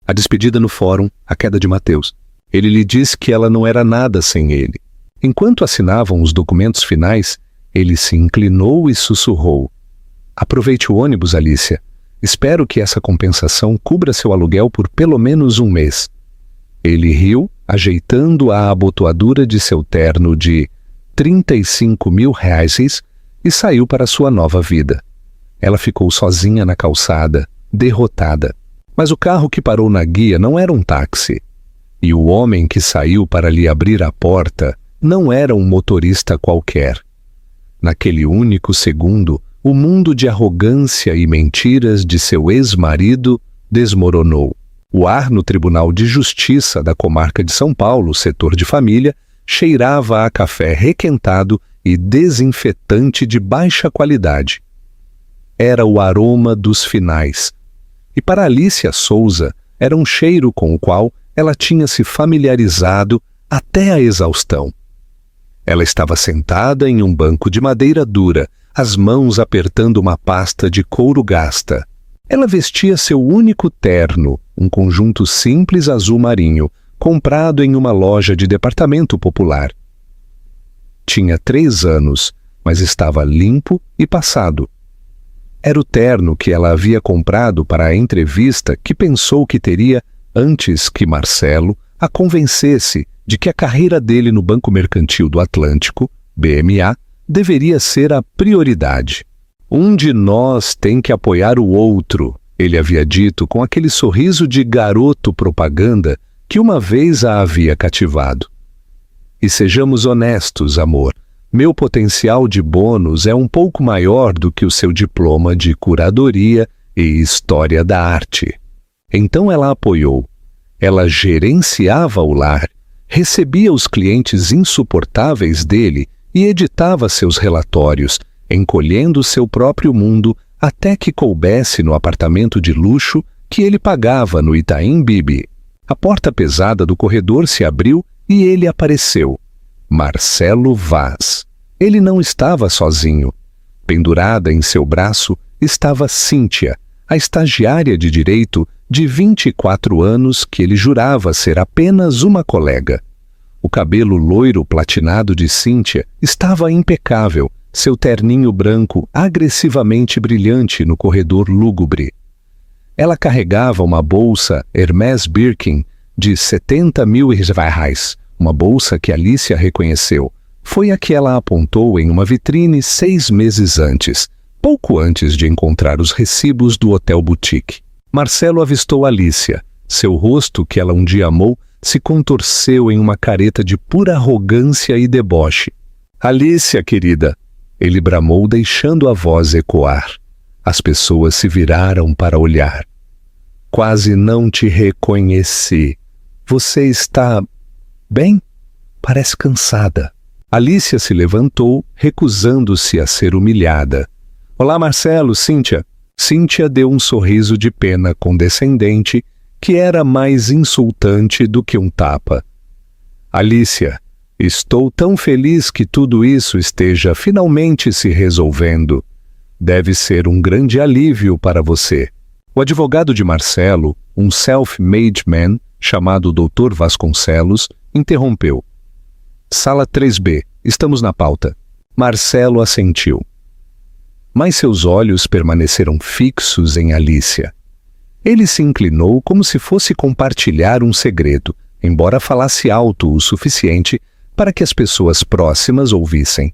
A despedida no fórum, a queda de Mateus. Ele lhe disse que ela não era nada sem ele. Enquanto assinavam os documentos finais, ele se inclinou e sussurrou: aproveite o ônibus, Alicia. Espero que essa compensação cubra seu aluguel por pelo menos um mês. Ele riu, ajeitando a abotoadura de seu terno de 35 mil reais e saiu para sua nova vida. Ela ficou sozinha na calçada, derrotada. Mas o carro que parou na guia não era um táxi. E o homem que saiu para lhe abrir a porta não era um motorista qualquer. Naquele único segundo, o mundo de arrogância e mentiras de seu ex-marido desmoronou. O ar no Tribunal de Justiça da comarca de São Paulo, setor de família, cheirava a café requentado e desinfetante de baixa qualidade. Era o aroma dos finais. E para Alicia Souza, era um cheiro com o qual ela tinha se familiarizado até a exaustão. Ela estava sentada em um banco de madeira dura, as mãos apertando uma pasta de couro gasta. Ela vestia seu único terno, um conjunto simples azul marinho, comprado em uma loja de departamento popular. Tinha 3 anos, mas estava limpo e passado. Era o terno que ela havia comprado para a entrevista que pensou que teria antes que Marcelo a convencesse de que a carreira dele no Banco Mercantil do Atlântico, BMA, deveria ser a prioridade. Um de nós tem que apoiar o outro, ele havia dito com aquele sorriso de garoto propaganda que uma vez a havia cativado. E sejamos honestos, amor, meu potencial de bônus é um pouco maior do que o seu diploma de curadoria e história da arte. Então ela apoiou. Ela gerenciava o lar, recebia os clientes insuportáveis dele e editava seus relatórios, encolhendo seu próprio mundo até que coubesse no apartamento de luxo que ele pagava no Itaim Bibi. A porta pesada do corredor se abriu e ele apareceu. Marcelo Vaz. Ele não estava sozinho. Pendurada em seu braço estava Cíntia, a estagiária de direito de 24 anos que ele jurava ser apenas uma colega. O cabelo loiro platinado de Cíntia estava impecável, seu terninho branco agressivamente brilhante no corredor lúgubre. Ela carregava uma bolsa Hermès Birkin de 70 mil reais, uma bolsa que Alicia reconheceu. Foi a que ela apontou em uma vitrine 6 meses antes, pouco antes de encontrar os recibos do Hotel Boutique. Marcelo avistou Alicia. Seu rosto, que ela um dia amou, se contorceu em uma careta de pura arrogância e deboche. Alicia, querida, ele bramou deixando a voz ecoar. As pessoas se viraram para olhar. Quase não te reconheci. Você está bem? Parece cansada. Alicia se levantou, recusando-se a ser humilhada. Olá, Marcelo, Cíntia. Cíntia deu um sorriso de pena condescendente que era mais insultante do que um tapa. Alicia, estou tão feliz que tudo isso esteja finalmente se resolvendo. Deve ser um grande alívio para você. O advogado de Marcelo, um self-made man chamado Dr. Vasconcelos, interrompeu. Sala 3B, estamos na pauta. Marcelo assentiu. Mas seus olhos permaneceram fixos em Alicia. Ele se inclinou como se fosse compartilhar um segredo, embora falasse alto o suficiente para que as pessoas próximas ouvissem.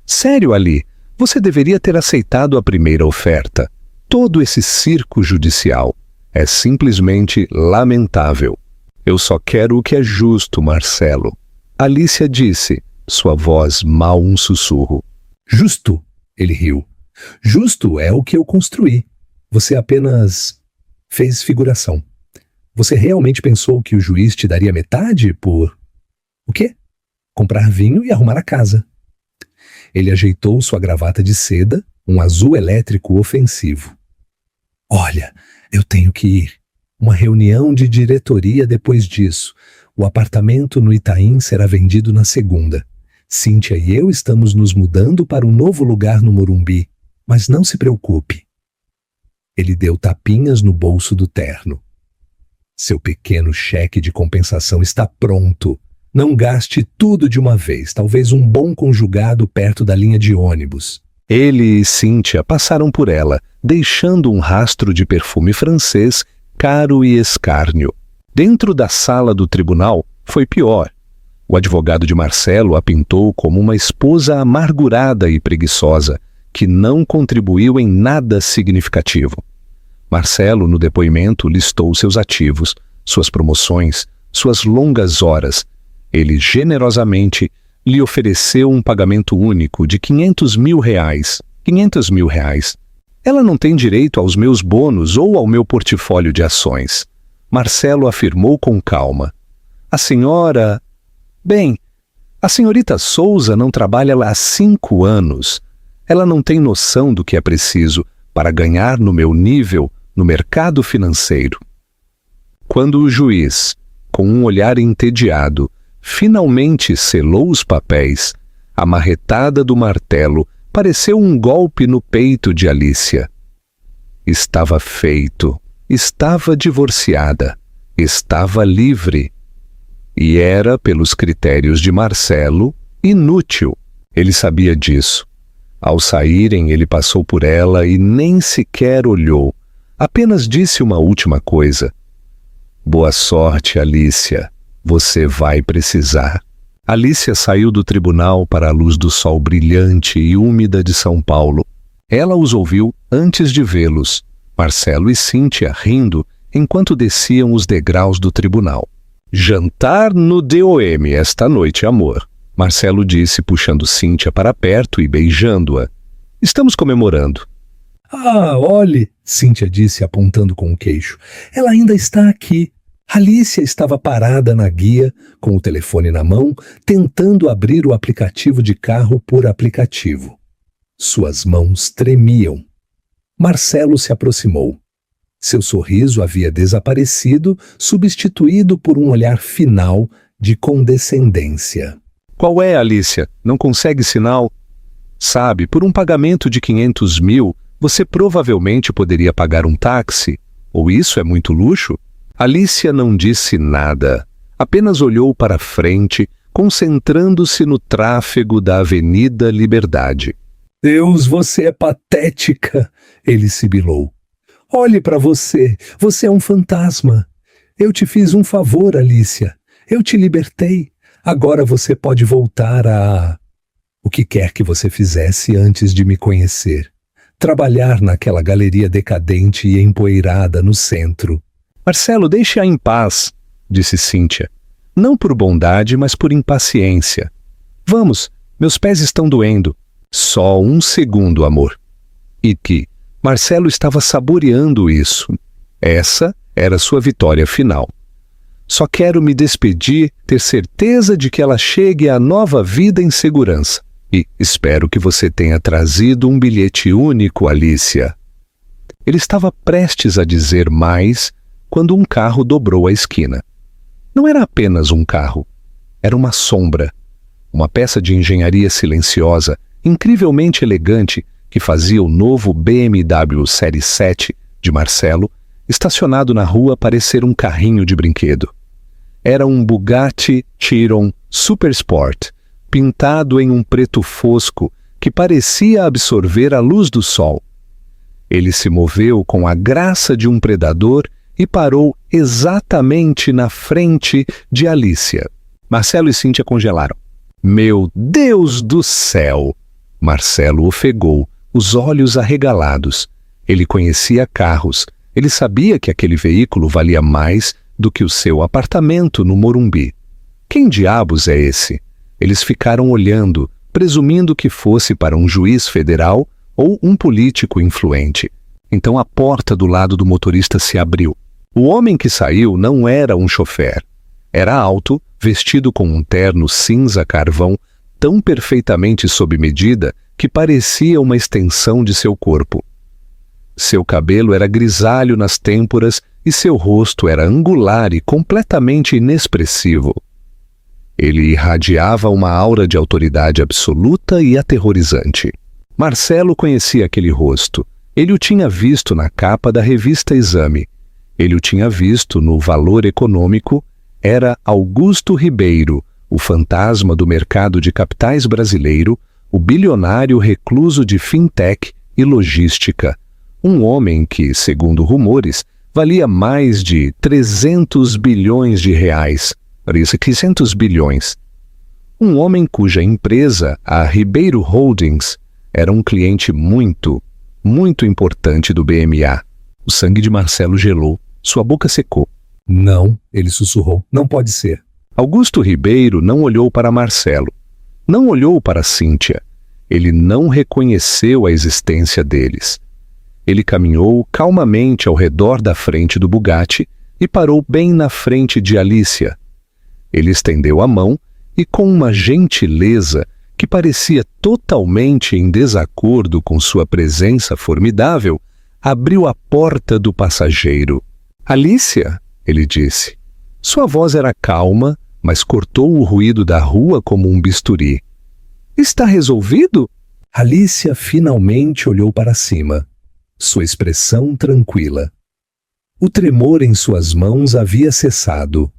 Sério, Ali, você deveria ter aceitado a primeira oferta. Todo esse circo judicial é simplesmente lamentável. Eu só quero o que é justo, Marcelo. Alicia disse, sua voz mal um sussurro. Justo, ele riu. Justo é o que eu construí. Você apenas fez figuração. Você realmente pensou que o juiz te daria metade por... O quê? Comprar vinho e arrumar a casa. Ele ajeitou sua gravata de seda, um azul elétrico ofensivo. Olha, eu tenho que ir. Uma reunião de diretoria depois disso. O apartamento no Itaim será vendido na segunda. Cíntia e eu estamos nos mudando para um novo lugar no Morumbi, mas não se preocupe. Ele deu tapinhas no bolso do terno. Seu pequeno cheque de compensação está pronto. Não gaste tudo de uma vez, talvez um bom conjugado perto da linha de ônibus. Ele e Cíntia passaram por ela, deixando um rastro de perfume francês, caro e escárnio. Dentro da sala do tribunal, foi pior. O advogado de Marcelo a pintou como uma esposa amargurada e preguiçosa, que não contribuiu em nada significativo. Marcelo, no depoimento, listou seus ativos, suas promoções, suas longas horas. Ele generosamente lhe ofereceu um pagamento único de R$500 mil. R$500 mil. Ela não tem direito aos meus bônus ou ao meu portfólio de ações. Marcelo afirmou com calma. A senhora... Bem, a senhorita Souza não trabalha lá há 5 anos. Ela não tem noção do que é preciso para ganhar no meu nível no mercado financeiro. Quando o juiz, com um olhar entediado, finalmente selou os papéis, a marretada do martelo pareceu um golpe no peito de Alicia. Estava feito, estava divorciada, estava livre. E era, pelos critérios de Marcelo, inútil. Ele sabia disso. Ao saírem, ele passou por ela e nem sequer olhou. Apenas disse uma última coisa. Boa sorte, Alicia. Você vai precisar. Alicia saiu do tribunal para a luz do sol brilhante e úmida de São Paulo. Ela os ouviu antes de vê-los, Marcelo e Cíntia rindo enquanto desciam os degraus do tribunal. Jantar no DOM esta noite, amor. Marcelo disse, puxando Cíntia para perto e beijando-a. Estamos comemorando. Ah, olhe, Cíntia disse apontando com o queixo. Ela ainda está aqui. Alicia estava parada na guia, com o telefone na mão, tentando abrir o aplicativo de carro por aplicativo. Suas mãos tremiam. Marcelo se aproximou. Seu sorriso havia desaparecido, substituído por um olhar final de condescendência. Qual é, Alicia? Não consegue sinal? Sabe, por um pagamento de R$500 mil, você provavelmente poderia pagar um táxi? Ou isso é muito luxo? Alicia não disse nada, apenas olhou para frente, concentrando-se no tráfego da Avenida Liberdade. Deus, você é patética, ele sibilou. Olhe para você, você é um fantasma. Eu te fiz um favor, Alicia. Eu te libertei. Agora você pode voltar a... o que quer que você fizesse antes de me conhecer. Trabalhar naquela galeria decadente e empoeirada no centro. Marcelo, deixe-a em paz, disse Cíntia. Não por bondade, mas por impaciência. Vamos, meus pés estão doendo. Só um segundo, amor. E que Marcelo estava saboreando isso. Essa era sua vitória final. Só quero me despedir, ter certeza de que ela chegue à nova vida em segurança. E espero que você tenha trazido um bilhete único, Alicia. Ele estava prestes a dizer mais quando um carro dobrou a esquina. Não era apenas um carro. Era uma sombra. Uma peça de engenharia silenciosa, incrivelmente elegante, que fazia o novo BMW Série 7 de Marcelo, estacionado na rua, parecer um carrinho de brinquedo. Era um Bugatti Chiron Super Sport, pintado em um preto fosco que parecia absorver a luz do sol. Ele se moveu com a graça de um predador e parou exatamente na frente de Alicia. Marcelo e Cíntia congelaram. Meu Deus do céu! Marcelo ofegou, os olhos arregalados. Ele conhecia carros. Ele sabia que aquele veículo valia mais do que o seu apartamento no Morumbi. Quem diabos é esse? Eles ficaram olhando, presumindo que fosse para um juiz federal ou um político influente. Então a porta do lado do motorista se abriu. O homem que saiu não era um chofer. Era alto, vestido com um terno cinza carvão, tão perfeitamente sob medida que parecia uma extensão de seu corpo. Seu cabelo era grisalho nas têmporas e seu rosto era angular e completamente inexpressivo. Ele irradiava uma aura de autoridade absoluta e aterrorizante. Marcelo conhecia aquele rosto. Ele o tinha visto na capa da revista Exame. Ele o tinha visto no Valor Econômico. Era Augusto Ribeiro, o fantasma do mercado de capitais brasileiro, o bilionário recluso de fintech e logística. Um homem que, segundo rumores, valia mais de 300 bilhões de reais. Parece 500 bilhões. Um homem cuja empresa, a Ribeiro Holdings, era um cliente muito importante do BMA. O sangue de Marcelo gelou, sua boca secou. Não, ele sussurrou, não pode ser. Augusto Ribeiro não olhou para Marcelo, não olhou para Cíntia. Ele não reconheceu a existência deles. Ele caminhou calmamente ao redor da frente do Bugatti e parou bem na frente de Alicia. Ele estendeu a mão e, com uma gentileza que parecia totalmente em desacordo com sua presença formidável, abriu a porta do passageiro. Alicia, ele disse. Sua voz era calma, mas cortou o ruído da rua como um bisturi. Está resolvido? Alicia finalmente olhou para cima, sua expressão tranquila. O tremor em suas mãos havia cessado.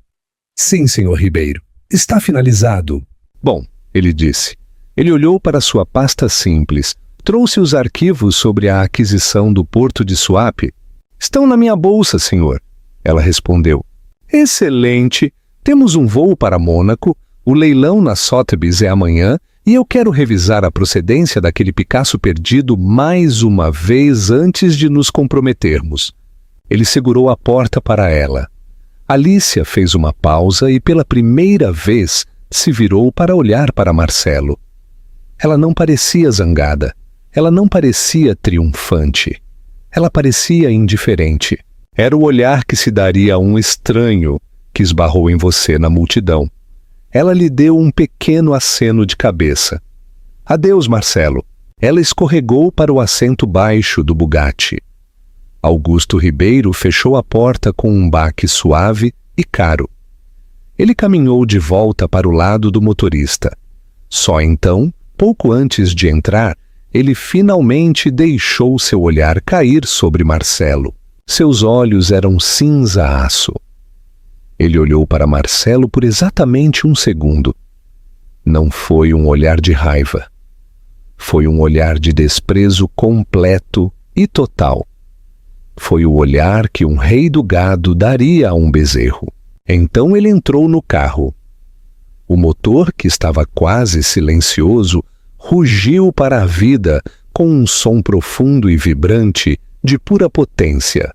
Sim, senhor Ribeiro, está finalizado. Bom, ele disse. Ele olhou para sua pasta simples, trouxe os arquivos sobre a aquisição do porto de Suape. Estão na minha bolsa, senhor. Ela respondeu. Excelente. Temos um voo para Mônaco, o leilão na Sotheby's é amanhã e eu quero revisar a procedência daquele Picasso perdido mais uma vez antes de nos comprometermos. Ele segurou a porta para ela. Alicia fez uma pausa e pela primeira vez se virou para olhar para Marcelo. Ela não parecia zangada. Ela não parecia triunfante. Ela parecia indiferente. Era o olhar que se daria a um estranho que esbarrou em você na multidão. Ela lhe deu um pequeno aceno de cabeça. Adeus, Marcelo. Ela escorregou para o assento baixo do Bugatti. Augusto Ribeiro fechou a porta com um baque suave e caro. Ele caminhou de volta para o lado do motorista. Só então, pouco antes de entrar, ele finalmente deixou seu olhar cair sobre Marcelo. Seus olhos eram cinza-aço. Ele olhou para Marcelo por exatamente um segundo. Não foi um olhar de raiva. Foi um olhar de desprezo completo e total. Foi o olhar que um rei do gado daria a um bezerro. Então ele entrou no carro. O motor, que estava quase silencioso, rugiu para a vida com um som profundo e vibrante de pura potência.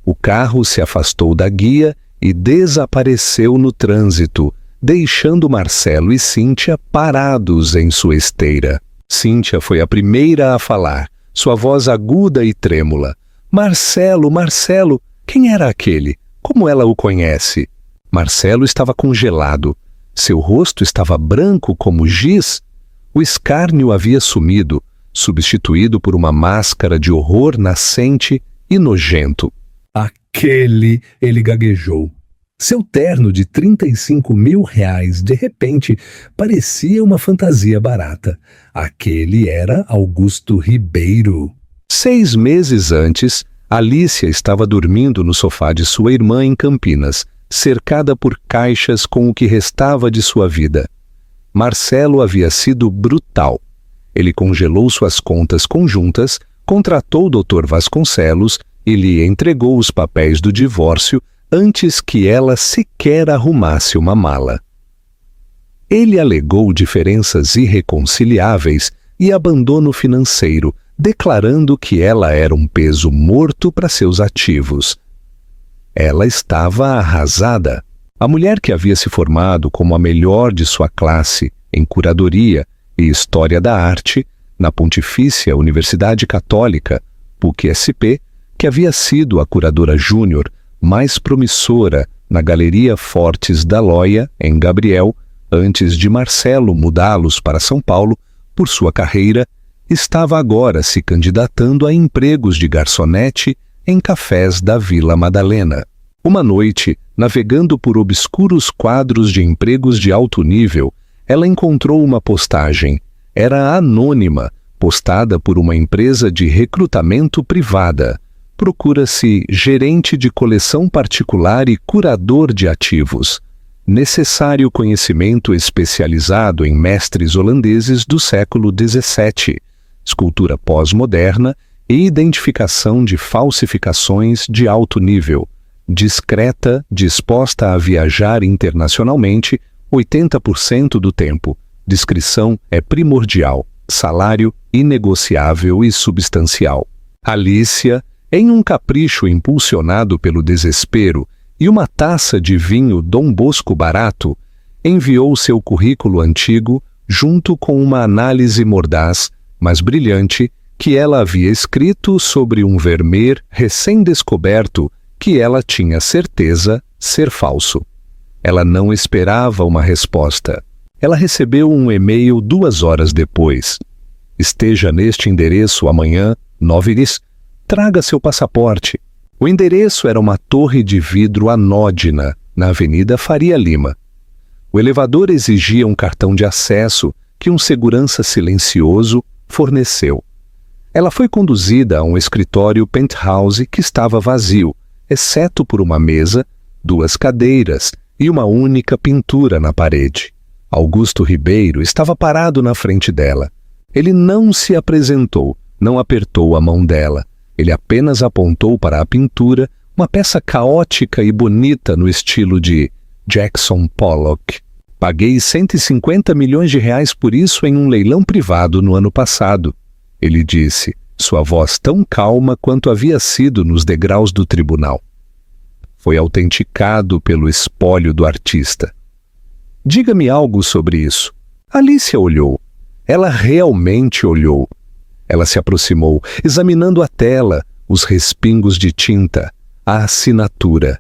O carro se afastou da guia e desapareceu no trânsito, deixando Marcelo e Cíntia parados em sua esteira. Cíntia foi a primeira a falar, sua voz aguda e trêmula. Marcelo, Marcelo, quem era aquele? Como ela o conhece? Marcelo estava congelado. Seu rosto estava branco como giz. O escárnio havia sumido, substituído por uma máscara de horror nascente e nojento. Aquele, ele gaguejou. Seu terno de 35 mil reais, de repente, parecia uma fantasia barata. Aquele era Augusto Ribeiro. 6 meses antes, Alicia estava dormindo no sofá de sua irmã em Campinas, cercada por caixas com o que restava de sua vida. Marcelo havia sido brutal. Ele congelou suas contas conjuntas, contratou o Dr. Vasconcelos e lhe entregou os papéis do divórcio antes que ela sequer arrumasse uma mala. Ele alegou diferenças irreconciliáveis e abandono financeiro, declarando que ela era um peso morto para seus ativos. Ela estava arrasada. A mulher que havia se formado como a melhor de sua classe em curadoria e história da arte na Pontifícia Universidade Católica, PUC-SP, que havia sido a curadora júnior mais promissora na Galeria Fortes da Loia, em Gabriel, antes de Marcelo mudá-los para São Paulo por sua carreira, estava agora se candidatando a empregos de garçonete em cafés da Vila Madalena. Uma noite, navegando por obscuros quadros de empregos de alto nível, ela encontrou uma postagem. Era anônima, postada por uma empresa de recrutamento privada. Procura-se gerente de coleção particular e curador de ativos. Necessário conhecimento especializado em mestres holandeses do século XVII, escultura pós-moderna e identificação de falsificações de alto nível. Discreta, disposta a viajar internacionalmente 80% do tempo. Descrição é primordial. Salário inegociável e substancial. Alicia, em um capricho impulsionado pelo desespero e uma taça de vinho Dom Bosco barato, enviou seu currículo antigo junto com uma análise mordaz, mas brilhante, que ela havia escrito sobre um Vermeer recém-descoberto que ela tinha certeza ser falso. Ela não esperava uma resposta. Ela recebeu um e-mail 2 horas depois. Esteja neste endereço amanhã, 9h. Traga seu passaporte. O endereço era uma torre de vidro anódina, na Avenida Faria Lima. O elevador exigia um cartão de acesso que um segurança silencioso forneceu. Ela foi conduzida a um escritório penthouse que estava vazio, exceto por uma mesa, 2 cadeiras e uma única pintura na parede. Augusto Ribeiro estava parado na frente dela. Ele não se apresentou, não apertou a mão dela. Ele apenas apontou para a pintura, uma peça caótica e bonita no estilo de Jackson Pollock. Paguei 150 milhões de reais por isso em um leilão privado no ano passado. Ele disse, sua voz tão calma quanto havia sido nos degraus do tribunal. Foi autenticado pelo espólio do artista. Diga-me algo sobre isso. Alicia olhou. Ela realmente olhou. Ela se aproximou, examinando a tela, os respingos de tinta, a assinatura.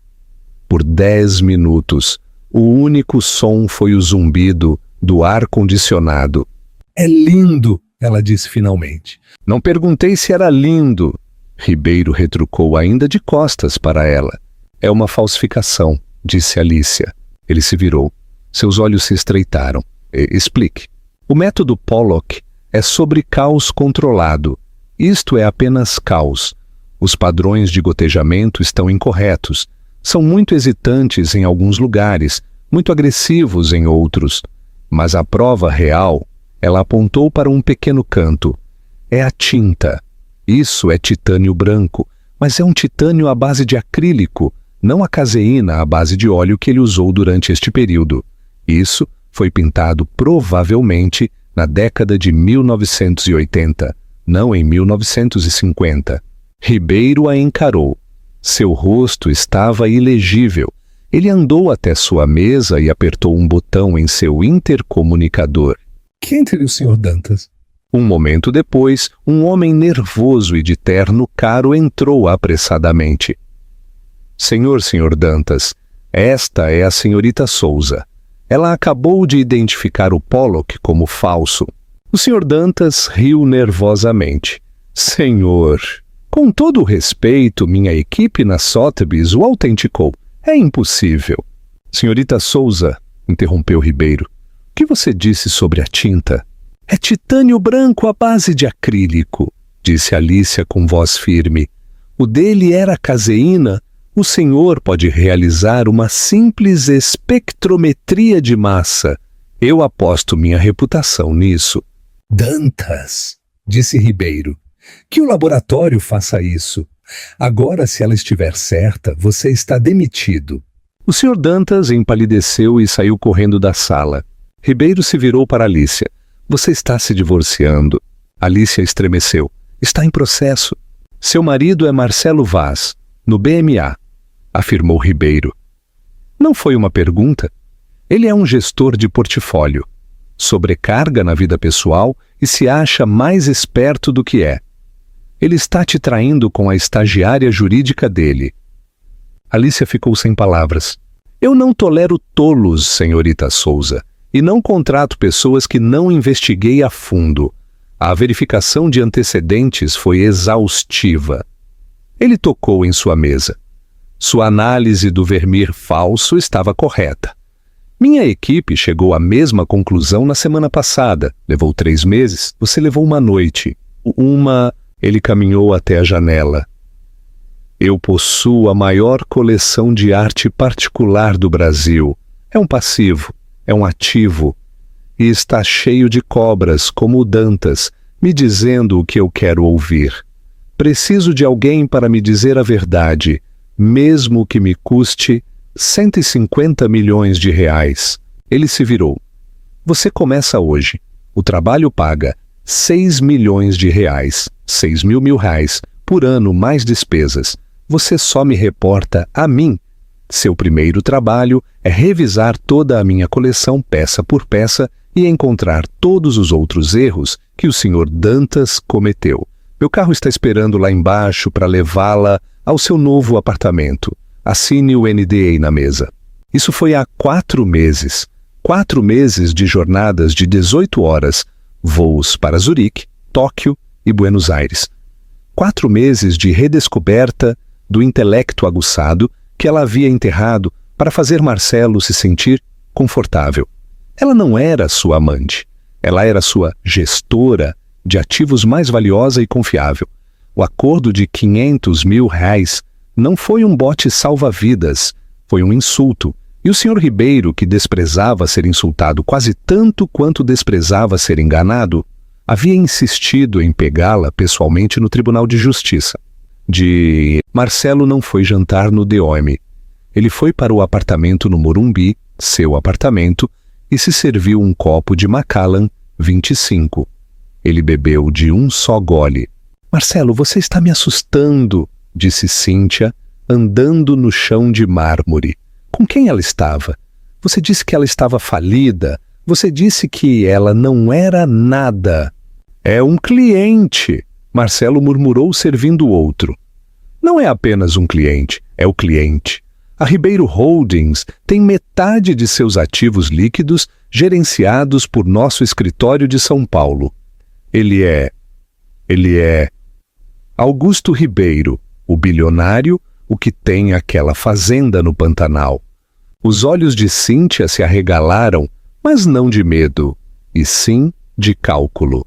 Por 10 minutos, o único som foi o zumbido do ar-condicionado. É lindo, ela disse finalmente. Não perguntei se era lindo. Ribeiro retrucou ainda de costas para ela. É uma falsificação, disse Alicia. Ele se virou. Seus olhos se estreitaram. Explique. O método Pollock é sobre caos controlado. Isto é apenas caos. Os padrões de gotejamento estão incorretos. São muito hesitantes em alguns lugares, muito agressivos em outros. Mas a prova real, ela apontou para um pequeno canto. É a tinta. Isso é titânio branco, mas é um titânio à base de acrílico, não a caseína à base de óleo que ele usou durante este período. Isso foi pintado provavelmente na década de 1980, não em 1950. Ribeiro a encarou. Seu rosto estava ilegível. Ele andou até sua mesa e apertou um botão em seu intercomunicador. Quem teria o Sr. Dantas? Um momento depois, um homem nervoso e de terno caro entrou apressadamente. Senhor Dantas, esta é a senhorita Souza. Ela acabou de identificar o Pollock como falso. O Sr. Dantas riu nervosamente. Senhor, com todo o respeito, minha equipe na Sotheby's o autenticou. É impossível. Senhorita Souza, interrompeu Ribeiro, o que você disse sobre a tinta? É titânio branco à base de acrílico, disse Alicia com voz firme. O dele era caseína. O senhor pode realizar uma simples espectrometria de massa. Eu aposto minha reputação nisso. Dantas, disse Ribeiro, que o laboratório faça isso. Agora, se ela estiver certa, você está demitido. O Sr. Dantas empalideceu e saiu correndo da sala. Ribeiro se virou para Alicia. Você está se divorciando. Alicia estremeceu. Está em processo. Seu marido é Marcelo Vaz, no BMA. Afirmou Ribeiro. Não foi uma pergunta. Ele é um gestor de portfólio. Sobrecarga na vida pessoal e se acha mais esperto do que é. Ele está te traindo com a estagiária jurídica dele. Alicia ficou sem palavras. Eu não tolero tolos, senhorita Souza, e não contrato pessoas que não investiguei a fundo. A verificação de antecedentes foi exaustiva. Ele tocou em sua mesa. Sua análise do Vermeer falso estava correta. Minha equipe chegou à mesma conclusão na semana passada. Levou 3 meses, você levou uma noite. Ele caminhou até a janela. Eu possuo a maior coleção de arte particular do Brasil. É um passivo, é um ativo. E está cheio de cobras, como o Dantas, me dizendo o que eu quero ouvir. Preciso de alguém para me dizer a verdade, mesmo que me custe 150 milhões de reais. Ele se virou. Você começa hoje. O trabalho paga 6 milhões de reais, 6 mil reais, por ano mais despesas. Você só me reporta a mim. Seu primeiro trabalho é revisar toda a minha coleção peça por peça e encontrar todos os outros erros que o Sr. Dantas cometeu. Meu carro está esperando lá embaixo para levá-la ao seu novo apartamento. Assine o NDA na mesa. Isso foi há 4 meses. 4 meses de jornadas de 18 horas, voos para Zurique, Tóquio e Buenos Aires. 4 meses de redescoberta do intelecto aguçado que ela havia enterrado para fazer Marcelo se sentir confortável. Ela não era sua amante. Ela era sua gestora de ativos mais valiosa e confiável. O acordo de 500 mil reais não foi um bote salva-vidas, foi um insulto. E o Sr. Ribeiro, que desprezava ser insultado quase tanto quanto desprezava ser enganado, havia insistido em pegá-la pessoalmente no Tribunal de Justiça. Marcelo não foi jantar no DOM. Ele foi para o apartamento no Morumbi, seu apartamento, e se serviu um copo de Macallan 25. Ele bebeu de um só gole. Marcelo, você está me assustando, disse Cíntia, andando no chão de mármore. Com quem ela estava? Você disse que ela estava falida. Você disse que ela não era nada. É um cliente, Marcelo murmurou servindo outro. Não é apenas um cliente, é o cliente. A Ribeiro Holdings tem metade de seus ativos líquidos gerenciados por nosso escritório de São Paulo. Ele é Augusto Ribeiro, o bilionário, o que tem aquela fazenda no Pantanal. Os olhos de Cíntia se arregalaram, mas não de medo, e sim de cálculo.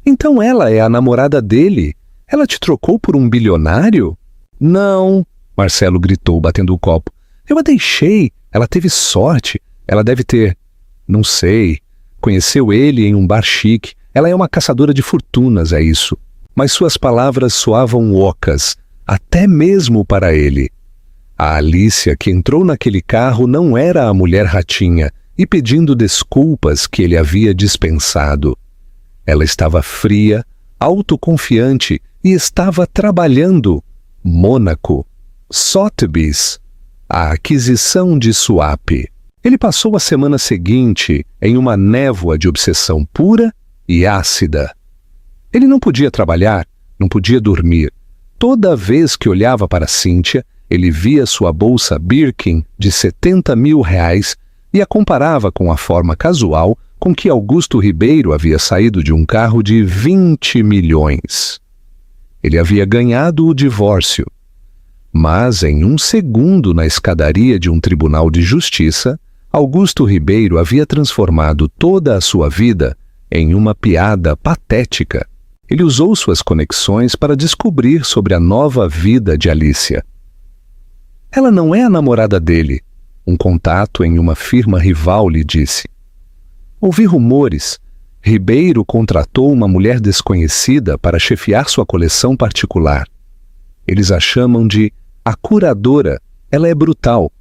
Então ela é a namorada dele? Ela te trocou por um bilionário? Não, Marcelo gritou, batendo o copo. Eu a deixei, ela teve sorte, ela deve ter, não sei, conheceu ele em um bar chique. Ela é uma caçadora de fortunas, é isso. Mas suas palavras soavam ocas, até mesmo para ele. A Alicia que entrou naquele carro não era a mulher ratinha e pedindo desculpas que ele havia dispensado. Ela estava fria, autoconfiante e estava trabalhando. Mônaco, Sotheby's, a aquisição de Swap. Ele passou a semana seguinte em uma névoa de obsessão pura e ácida. Ele não podia trabalhar, não podia dormir. Toda vez que olhava para Cíntia, ele via sua bolsa Birkin de 70 mil reais e a comparava com a forma casual com que Augusto Ribeiro havia saído de um carro de 20 milhões. Ele havia ganhado o divórcio. Mas em um segundo na escadaria de um tribunal de justiça, Augusto Ribeiro havia transformado toda a sua vida em uma piada patética. Ele usou suas conexões para descobrir sobre a nova vida de Alicia. Ela não é a namorada dele, um contato em uma firma rival lhe disse. Ouvi rumores. Ribeiro contratou uma mulher desconhecida para chefiar sua coleção particular. Eles a chamam de a curadora. Ela é brutal.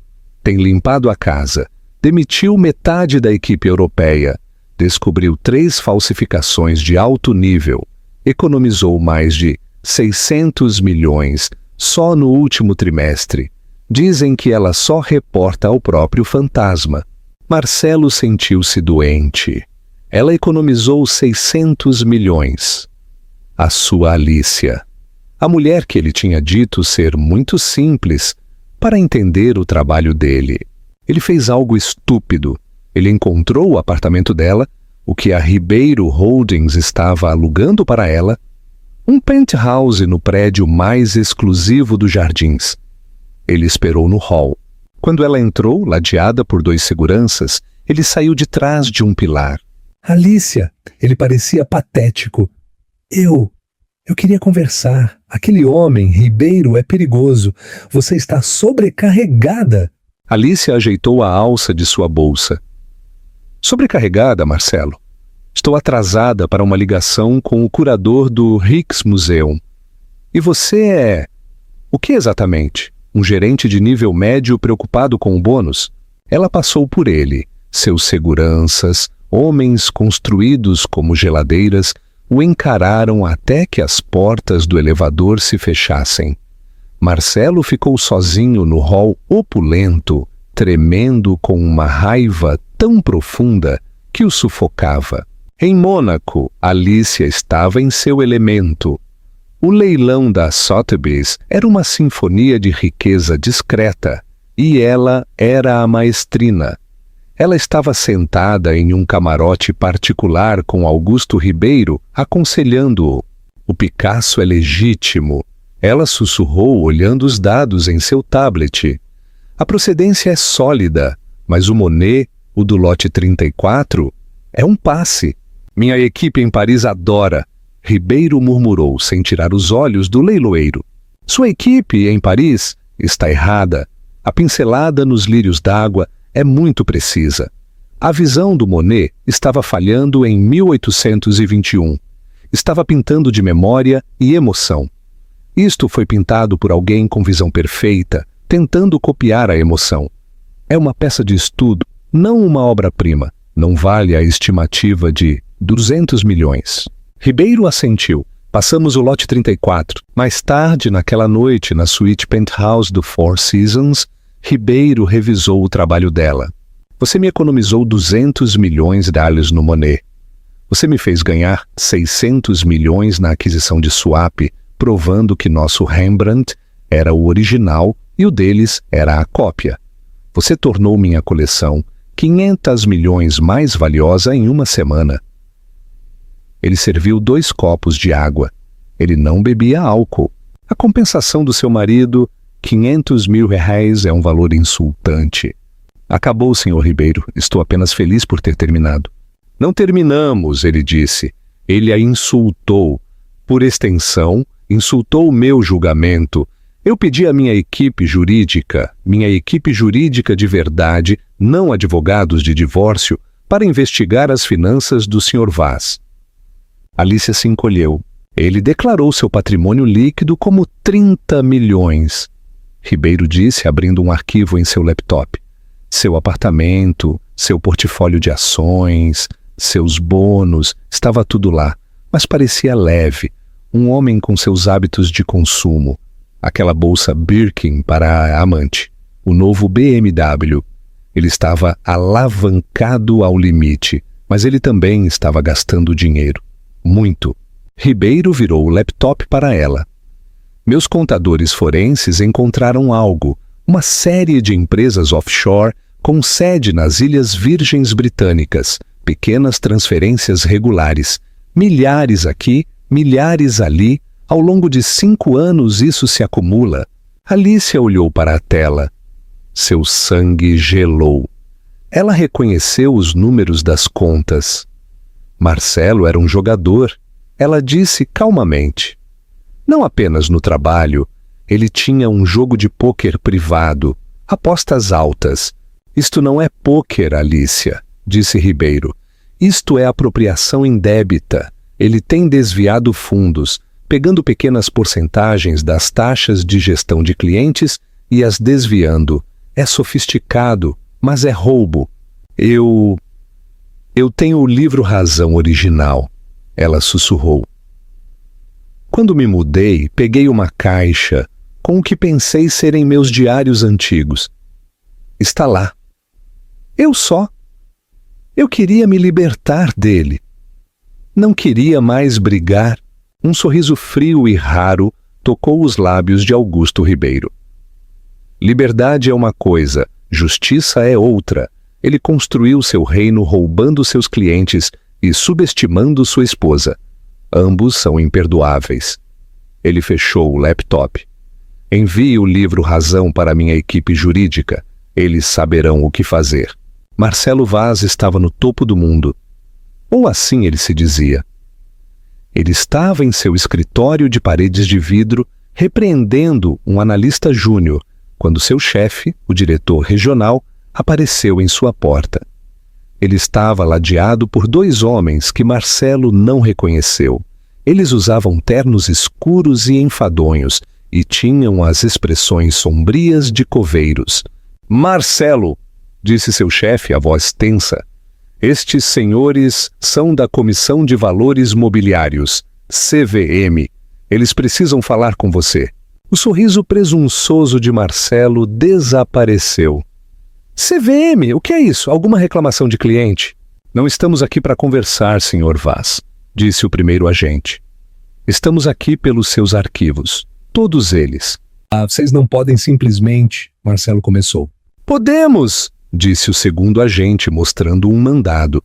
Tem limpado a casa, demitiu metade da equipe europeia, descobriu 3 falsificações de alto nível, economizou mais de 600 milhões só no último trimestre. Dizem que ela só reporta ao próprio fantasma. Marcelo sentiu-se doente. Ela economizou 600 milhões. A sua Alicia. A mulher que ele tinha dito ser muito simples para entender o trabalho dele. Ele fez algo estúpido. Ele encontrou o apartamento dela, o que a Ribeiro Holdings estava alugando para ela, um penthouse no prédio mais exclusivo dos Jardins. Ele esperou no hall. Quando ela entrou, ladeada por 2 seguranças, ele saiu de trás de um pilar. Alicia, ele parecia patético. Eu queria conversar. Aquele homem, Ribeiro, é perigoso. Você está sobrecarregada. Alicia ajeitou a alça de sua bolsa. Sobrecarregada, Marcelo. Estou atrasada para uma ligação com o curador do Rijksmuseum. E você é... O que exatamente? Um gerente de nível médio preocupado com o bônus? Ela passou por ele. Seus seguranças, homens construídos como geladeiras, o encararam até que as portas do elevador se fechassem. Marcelo ficou sozinho no hall opulento, tremendo com uma raiva tão profunda que o sufocava. Em Mônaco, Alicia estava em seu elemento. O leilão da Sotheby's era uma sinfonia de riqueza discreta, e ela era a maestrina. Ela estava sentada em um camarote particular com Augusto Ribeiro, aconselhando-o. O Picasso é legítimo. Ela sussurrou, olhando os dados em seu tablet. A procedência é sólida, mas o Monet, o do lote 34, é um passe. Minha equipe em Paris adora. Ribeiro murmurou, sem tirar os olhos do leiloeiro. Sua equipe em Paris está errada. A pincelada nos lírios d'água é muito precisa. A visão do Monet estava falhando em 1821. Estava pintando de memória e emoção. Isto foi pintado por alguém com visão perfeita, tentando copiar a emoção. É uma peça de estudo, não uma obra-prima. Não vale a estimativa de 200 milhões. Ribeiro assentiu. Passamos o lote 34. Mais tarde, naquela noite, na suíte penthouse do Four Seasons, Ribeiro revisou o trabalho dela. Você me economizou 200 milhões de dólares no Monet. Você me fez ganhar 600 milhões na aquisição de swap, provando que nosso Rembrandt era o original e o deles era a cópia. Você tornou minha coleção 500 milhões mais valiosa em uma semana. Ele serviu 2 copos de água. Ele não bebia álcool. A compensação do seu marido, 500 mil reais, é um valor insultante. Acabou, senhor Ribeiro. Estou apenas feliz por ter terminado. Não terminamos, ele disse. Ele a insultou. Por extensão, insultou o meu julgamento. Eu pedi à minha equipe jurídica de verdade, não advogados de divórcio, para investigar as finanças do Sr. Vaz. Alicia se encolheu. Ele declarou seu patrimônio líquido como 30 milhões. Ribeiro disse, abrindo um arquivo em seu laptop. Seu apartamento, seu portfólio de ações, seus bônus, estava tudo lá, mas parecia leve, um homem com seus hábitos de consumo. Aquela bolsa Birkin para a amante, o novo BMW. Ele estava alavancado ao limite, mas ele também estava gastando dinheiro. Muito. Ribeiro virou o laptop para ela. Meus contadores forenses encontraram algo, uma série de empresas offshore com sede nas Ilhas Virgens Britânicas, pequenas transferências regulares, milhares aqui, milhares ali. Ao longo de 5 anos isso se acumula. Alicia olhou para a tela. Seu sangue gelou. Ela reconheceu os números das contas. Marcelo era um jogador. Ela disse calmamente. Não apenas no trabalho. Ele tinha um jogo de pôquer privado. Apostas altas. Isto não é pôquer, Alicia, disse Ribeiro. Isto é apropriação indébita. Ele tem desviado fundos, pegando pequenas porcentagens das taxas de gestão de clientes e as desviando. É sofisticado, mas é roubo. Eu tenho o livro Razão original, ela sussurrou. Quando me mudei, peguei uma caixa com o que pensei serem meus diários antigos. Está lá. Eu queria me libertar dele. Não queria mais brigar. Um sorriso frio e raro tocou os lábios de Augusto Ribeiro. Liberdade é uma coisa, justiça é outra. Ele construiu seu reino roubando seus clientes e subestimando sua esposa. Ambos são imperdoáveis. Ele fechou o laptop. Envie o livro Razão para minha equipe jurídica. Eles saberão o que fazer. Marcelo Vaz estava no topo do mundo. Ou assim ele se dizia. Ele estava em seu escritório de paredes de vidro, repreendendo um analista júnior, quando seu chefe, o diretor regional, apareceu em sua porta. Ele estava ladeado por 2 homens que Marcelo não reconheceu. Eles usavam ternos escuros e enfadonhos e tinham as expressões sombrias de coveiros. Marcelo, disse seu chefe, a voz tensa. Estes senhores são da Comissão de Valores Mobiliários, CVM. Eles precisam falar com você. O sorriso presunçoso de Marcelo desapareceu. CVM, o que é isso? Alguma reclamação de cliente? Não estamos aqui para conversar, Sr. Vaz, disse o primeiro agente. Estamos aqui pelos seus arquivos, todos eles. Vocês não podem simplesmente... Marcelo começou. Podemos, disse o segundo agente, mostrando um mandado.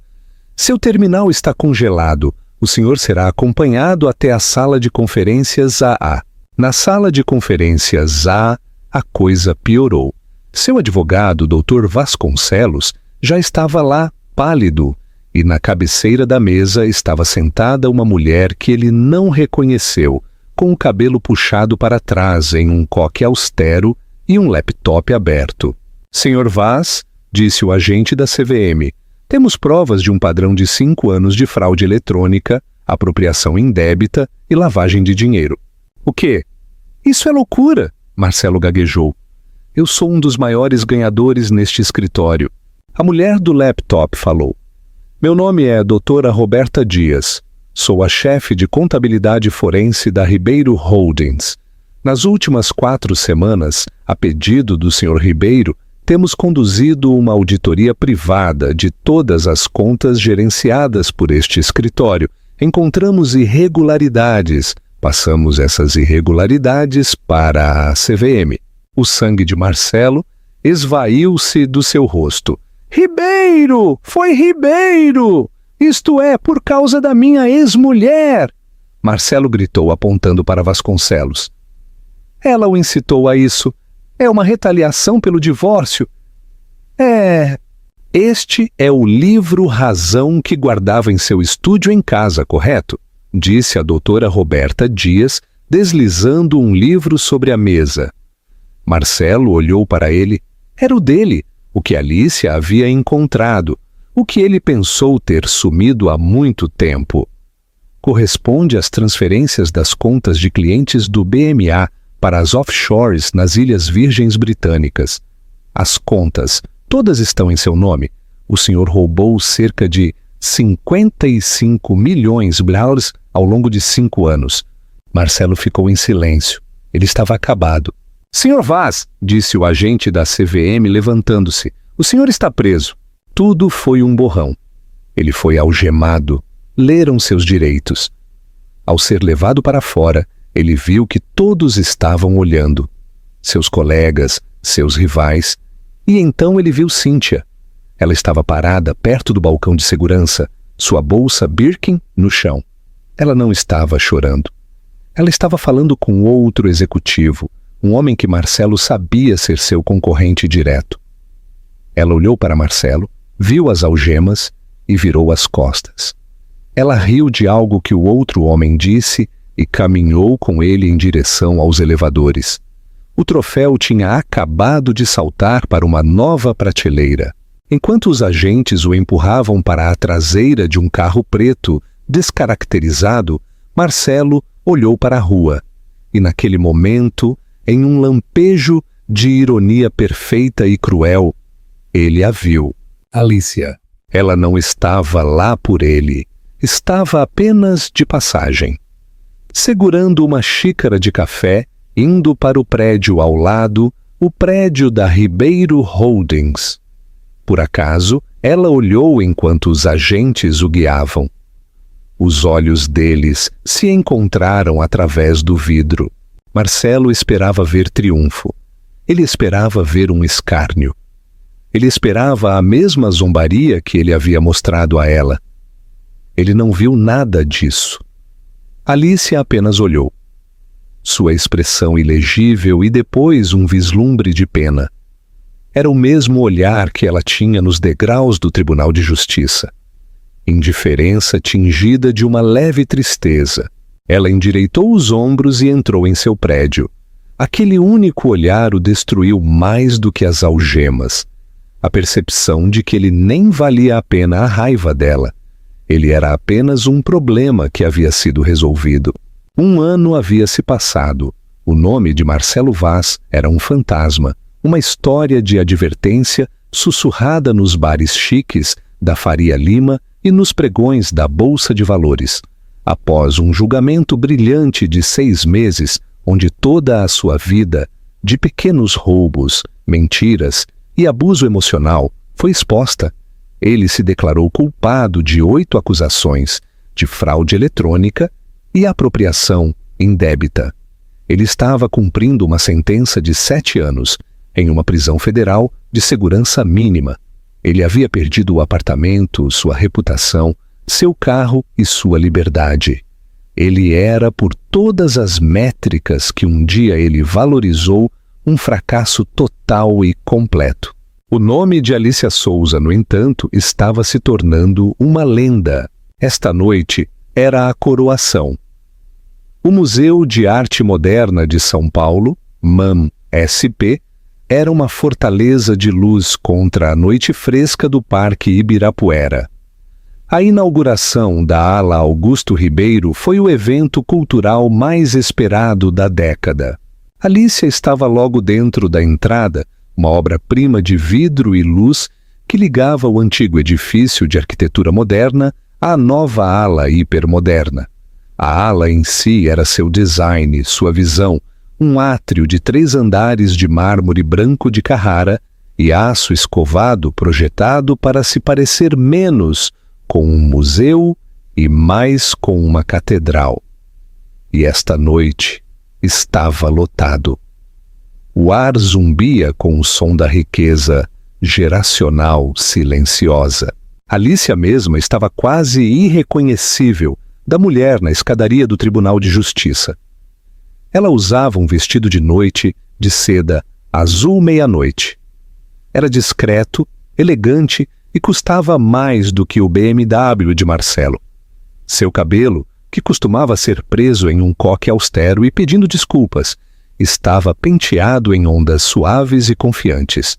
Seu terminal está congelado. O senhor será acompanhado até a sala de conferências AA. Na sala de conferências A, a coisa piorou. Seu advogado, Dr. Vasconcelos, já estava lá, pálido, e na cabeceira da mesa estava sentada uma mulher que ele não reconheceu, com o cabelo puxado para trás em um coque austero e um laptop aberto. Sr. Vaz, disse o agente da CVM, temos provas de um padrão de 5 anos de fraude eletrônica, apropriação indébita e lavagem de dinheiro. O quê? Isso é loucura, Marcelo gaguejou. Eu sou um dos maiores ganhadores neste escritório. A mulher do laptop falou. Meu nome é Dra. Roberta Dias. Sou a chefe de contabilidade forense da Ribeiro Holdings. Nas últimas 4 semanas, a pedido do Sr. Ribeiro, temos conduzido uma auditoria privada de todas as contas gerenciadas por este escritório. Encontramos irregularidades. Passamos essas irregularidades para a CVM. O sangue de Marcelo esvaiu-se do seu rosto. Ribeiro! Foi Ribeiro! Isto é por causa da minha ex-mulher! Marcelo gritou, apontando para Vasconcelos. Ela o incitou a isso. É uma retaliação pelo divórcio. Este é o livro Razão que guardava em seu estúdio em casa, correto? Disse a doutora Roberta Dias, deslizando um livro sobre a mesa. Marcelo olhou para ele. Era o dele, o que Alicia havia encontrado, o que ele pensou ter sumido há muito tempo. Corresponde às transferências das contas de clientes do BMA para as offshores nas Ilhas Virgens Britânicas. As contas, todas estão em seu nome. O senhor roubou cerca de 55 milhões de dólares ao longo de 5 anos. Marcelo ficou em silêncio. Ele estava acabado. Sr. Vaz, disse o agente da CVM levantando-se, o senhor está preso. Tudo foi um borrão. Ele foi algemado. Leram seus direitos. Ao ser levado para fora, ele viu que todos estavam olhando. Seus colegas, seus rivais. E então ele viu Cíntia. Ela estava parada perto do balcão de segurança, sua bolsa Birkin no chão. Ela não estava chorando. Ela estava falando com outro executivo, um homem que Marcelo sabia ser seu concorrente direto. Ela olhou para Marcelo, viu as algemas e virou as costas. Ela riu de algo que o outro homem disse e caminhou com ele em direção aos elevadores. O troféu tinha acabado de saltar para uma nova prateleira. Enquanto os agentes o empurravam para a traseira de um carro preto, descaracterizado, Marcelo olhou para a rua. E naquele momento, em um lampejo de ironia perfeita e cruel, ele a viu. Alicia. Ela não estava lá por ele. Estava apenas de passagem. Segurando uma xícara de café, indo para o prédio ao lado, o prédio da Ribeiro Holdings. Por acaso, ela olhou enquanto os agentes o guiavam. Os olhos deles se encontraram através do vidro. Marcelo esperava ver triunfo. Ele esperava ver um escárnio. Ele esperava a mesma zombaria que ele havia mostrado a ela. Ele não viu nada disso. Alicia apenas olhou. Sua expressão ilegível e depois um vislumbre de pena. Era o mesmo olhar que ela tinha nos degraus do Tribunal de Justiça. indiferença tingida de uma leve tristeza. Ela endireitou os ombros e entrou em seu prédio. Aquele único olhar o destruiu mais do que as algemas. A percepção de que ele nem valia a pena a raiva dela. Ele era apenas um problema que havia sido resolvido. 1 ano havia se passado. O nome de Marcelo Vaz era um fantasma, uma história de advertência sussurrada nos bares chiques da Faria Lima e nos pregões da Bolsa de Valores. Após um julgamento brilhante de 6 meses, onde toda a sua vida, de pequenos roubos, mentiras e abuso emocional, foi exposta, ele se declarou culpado de 8 acusações de fraude eletrônica e apropriação indébita. Ele estava cumprindo uma sentença de 7 anos em uma prisão federal de segurança mínima. Ele havia perdido o apartamento, sua reputação, seu carro e sua liberdade. Ele era, por todas as métricas que um dia ele valorizou, um fracasso total e completo. O nome de Alicia Souza, no entanto, estava se tornando uma lenda. Esta noite era a coroação. O Museu de Arte Moderna de São Paulo, MAM-SP, era uma fortaleza de luz contra a noite fresca do Parque Ibirapuera. A inauguração da Ala Augusto Ribeiro foi o evento cultural mais esperado da década. Alicia estava logo dentro da entrada, uma obra-prima de vidro e luz que ligava o antigo edifício de arquitetura moderna à nova ala hipermoderna. A ala em si era seu design, sua visão, um átrio de 3 andares de mármore branco de Carrara e aço escovado projetado para se parecer menos com um museu e mais com uma catedral. E esta noite estava lotado. O ar zumbia com o som da riqueza geracional silenciosa. Alicia mesma estava quase irreconhecível da mulher na escadaria do Tribunal de Justiça. Ela usava um vestido de noite de seda azul meia-noite. Era discreto, elegante e custava mais do que o BMW de Marcelo. Seu cabelo, que costumava ser preso em um coque austero e pedindo desculpas, estava penteado em ondas suaves e confiantes.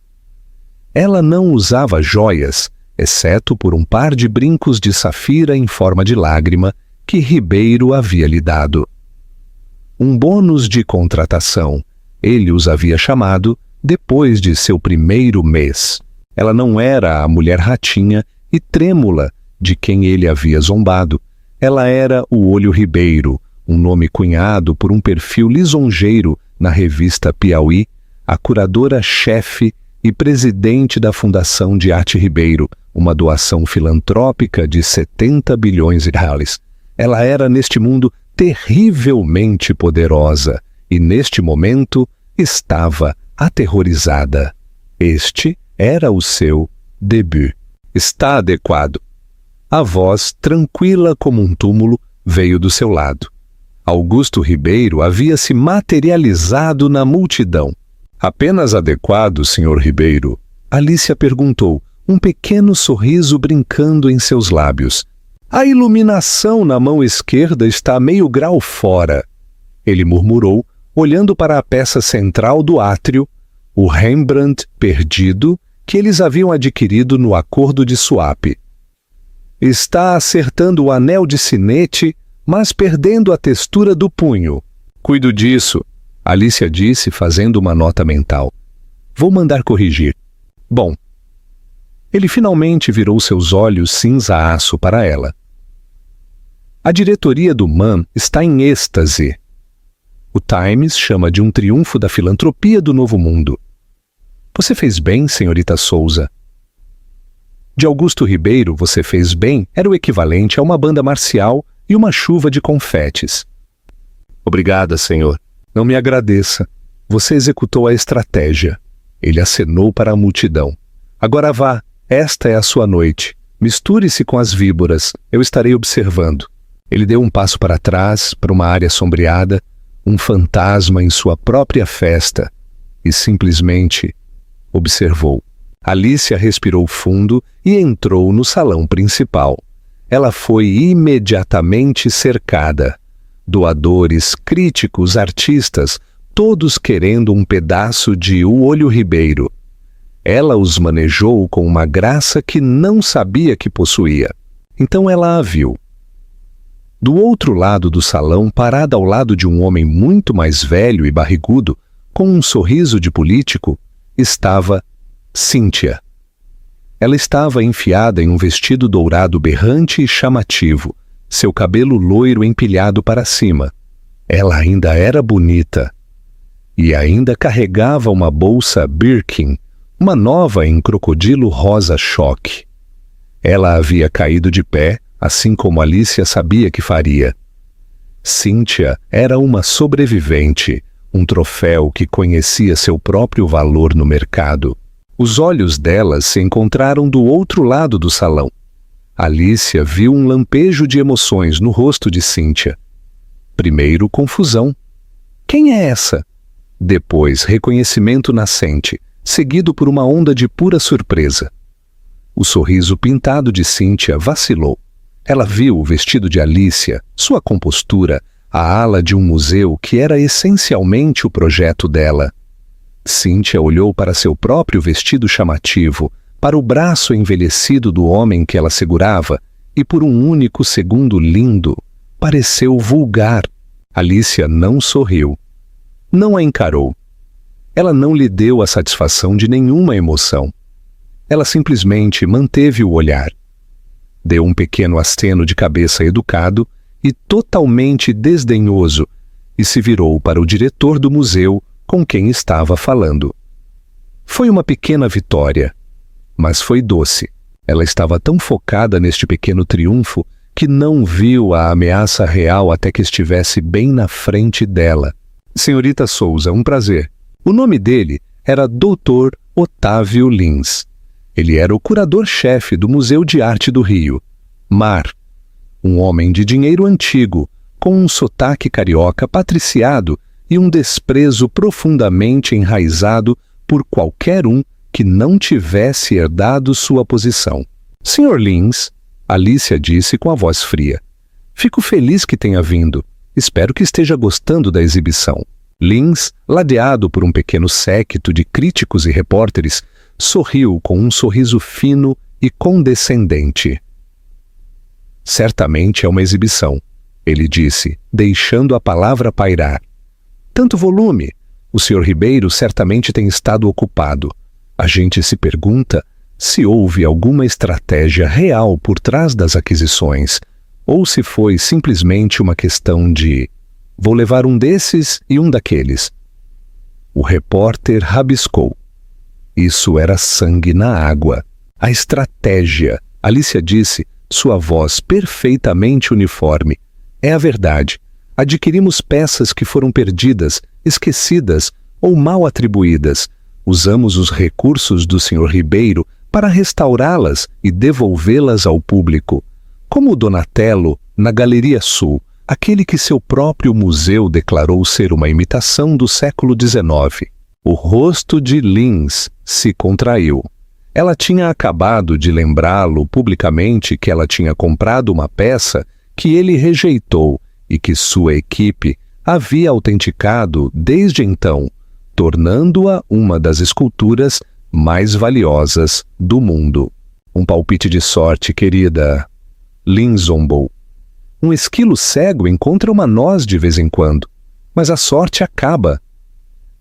Ela não usava joias, exceto por um par de brincos de safira em forma de lágrima que Ribeiro havia lhe dado. Um bônus de contratação, ele os havia chamado depois de seu primeiro mês. Ela não era a mulher ratinha e trêmula de quem ele havia zombado. Ela era o Olho Ribeiro, um nome cunhado por um perfil lisonjeiro na revista Piauí, a curadora-chefe e presidente da Fundação de Arte Ribeiro, uma doação filantrópica de 70 bilhões de reais. Ela era, neste mundo, terrivelmente poderosa e, neste momento, estava aterrorizada. Este era o seu debut. Está adequado. A voz, tranquila como um túmulo, veio do seu lado. Augusto Ribeiro havia se materializado na multidão. Apenas adequado, Sr. Ribeiro? Alicia perguntou, um pequeno sorriso brincando em seus lábios. A iluminação na mão esquerda está meio grau fora. Ele murmurou, olhando para a peça central do átrio, o Rembrandt perdido que eles haviam adquirido no acordo de swap. Está acertando o anel de sinete, mas perdendo a textura do punho. Cuido disso, Alicia disse, fazendo uma nota mental. Vou mandar corrigir. Bom. Ele finalmente virou seus olhos cinza-aço para ela. A diretoria do MAM está em êxtase. O Times chama de um triunfo da filantropia do Novo Mundo. Você fez bem, senhorita Souza. De Augusto Ribeiro, você fez bem era o equivalente a uma banda marcial e uma chuva de confetes. Obrigada, senhor. Não me agradeça. Você executou a estratégia. Ele acenou para a multidão. Agora vá, esta é a sua noite. Misture-se com as víboras, eu estarei observando. Ele deu um passo para trás, para uma área sombreada, um fantasma em sua própria festa, e simplesmente observou. Alicia respirou fundo e entrou no salão principal. ela foi imediatamente cercada. Doadores, críticos, artistas, todos querendo um pedaço de O Olho Ribeiro. Ela os manejou com uma graça que não sabia que possuía. Então ela a viu. Do outro lado do salão, parada ao lado de um homem muito mais velho e barrigudo, com um sorriso de político, estava Cíntia. Ela estava enfiada em um vestido dourado berrante e chamativo, seu cabelo loiro empilhado para cima. Ela ainda era bonita. E ainda carregava uma bolsa Birkin, uma nova em crocodilo rosa choque. Ela havia caído de pé, assim como Alicia sabia que faria. Cíntia era uma sobrevivente, um troféu que conhecia seu próprio valor no mercado. Os olhos dela se encontraram do outro lado do salão. Alicia viu um lampejo de emoções no rosto de Cíntia. Primeiro, confusão. Quem é essa? Depois, reconhecimento nascente, seguido por uma onda de pura surpresa. O sorriso pintado de Cíntia vacilou. Ela viu o vestido de Alicia, sua compostura, a ala de um museu que era essencialmente o projeto dela. Cíntia olhou para seu próprio vestido chamativo, para o braço envelhecido do homem que ela segurava, e por um único segundo lindo, pareceu vulgar. Alicia não sorriu. Não a encarou. Ela não lhe deu a satisfação de nenhuma emoção. Ela simplesmente manteve o olhar. Deu um pequeno aceno de cabeça educado e totalmente desdenhoso e se virou para o diretor do museu com quem estava falando. Foi uma pequena vitória, mas foi doce. Ela estava tão focada neste pequeno triunfo que não viu a ameaça real até que estivesse bem na frente dela. Senhorita Souza, um prazer. O nome dele era Dr. Otávio Lins. Ele era o curador-chefe do Museu de Arte do Rio. Mar. Um homem de dinheiro antigo, com um sotaque carioca patriciado e um desprezo profundamente enraizado por qualquer um que não tivesse herdado sua posição. Sr. Lins, Alicia disse com a voz fria. Fico feliz que tenha vindo. Espero que esteja gostando da exibição. Lins, ladeado por um pequeno séquito de críticos e repórteres, sorriu com um sorriso fino e condescendente. Certamente é uma exibição, ele disse, deixando a palavra pairar. Tanto volume. O Sr. Ribeiro certamente tem estado ocupado. A gente se pergunta se houve alguma estratégia real por trás das aquisições, ou se foi simplesmente uma questão de vou levar um desses e um daqueles. O repórter rabiscou. Isso era sangue na água. A estratégia, Alicia disse, sua voz perfeitamente uniforme. É a verdade. Adquirimos peças que foram perdidas, esquecidas ou mal atribuídas. Usamos os recursos do Sr. Ribeiro para restaurá-las e devolvê-las ao público. Como o Donatello, na Galeria Sul, aquele que seu próprio museu declarou ser uma imitação do século XIX. O rosto de Lins se contraiu. Ela tinha acabado de lembrá-lo publicamente que ela tinha comprado uma peça que ele rejeitou e que sua equipe havia autenticado desde então, tornando-a uma das esculturas mais valiosas do mundo. Um palpite de sorte, querida. Lins zombou. Um esquilo cego encontra uma noz de vez em quando, mas a sorte acaba.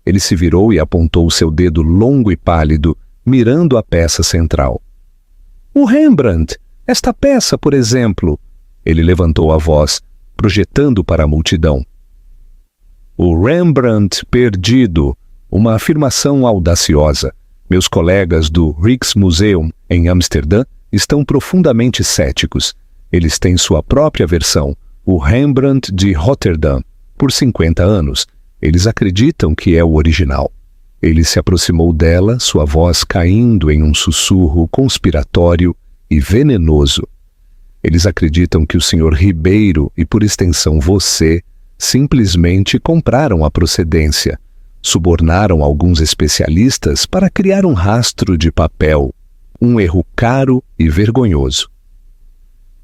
Ele se virou e apontou seu dedo longo e pálido, mirando a peça central. O Rembrandt, esta peça, por exemplo. Ele levantou a voz, projetando para a multidão. O Rembrandt perdido, uma afirmação audaciosa. Meus colegas do Rijksmuseum, em Amsterdã, estão profundamente céticos. Eles têm sua própria versão, o Rembrandt de Rotterdam, por 50 anos. Eles acreditam que é o original. Ele se aproximou dela, sua voz caindo em um sussurro conspiratório e venenoso. Eles acreditam que o Sr. Ribeiro e, por extensão, você, simplesmente compraram a procedência, subornaram alguns especialistas para criar um rastro de papel, um erro caro e vergonhoso.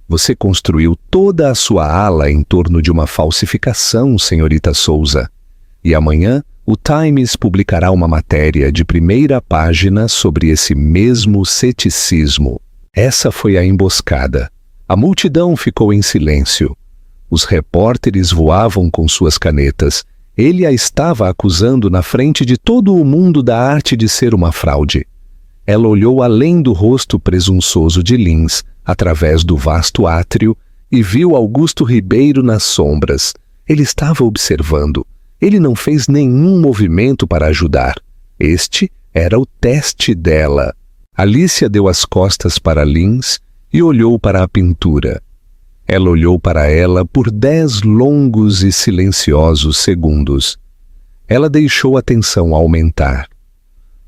Você construiu toda a sua ala em torno de uma falsificação, senhorita Souza. E amanhã, o Times publicará uma matéria de primeira página sobre esse mesmo ceticismo. Essa foi a emboscada. A multidão ficou em silêncio. Os repórteres voavam com suas canetas. Ele a estava acusando na frente de todo o mundo da arte de ser uma fraude. Ela olhou além do rosto presunçoso de Lins, através do vasto átrio, e viu Augusto Ribeiro nas sombras. Ele estava observando. Ele não fez nenhum movimento para ajudar. Este era o teste dela. Alicia deu as costas para Lins e olhou para a pintura. Ela olhou para ela por 10 longos e silenciosos segundos. Ela deixou a tensão aumentar.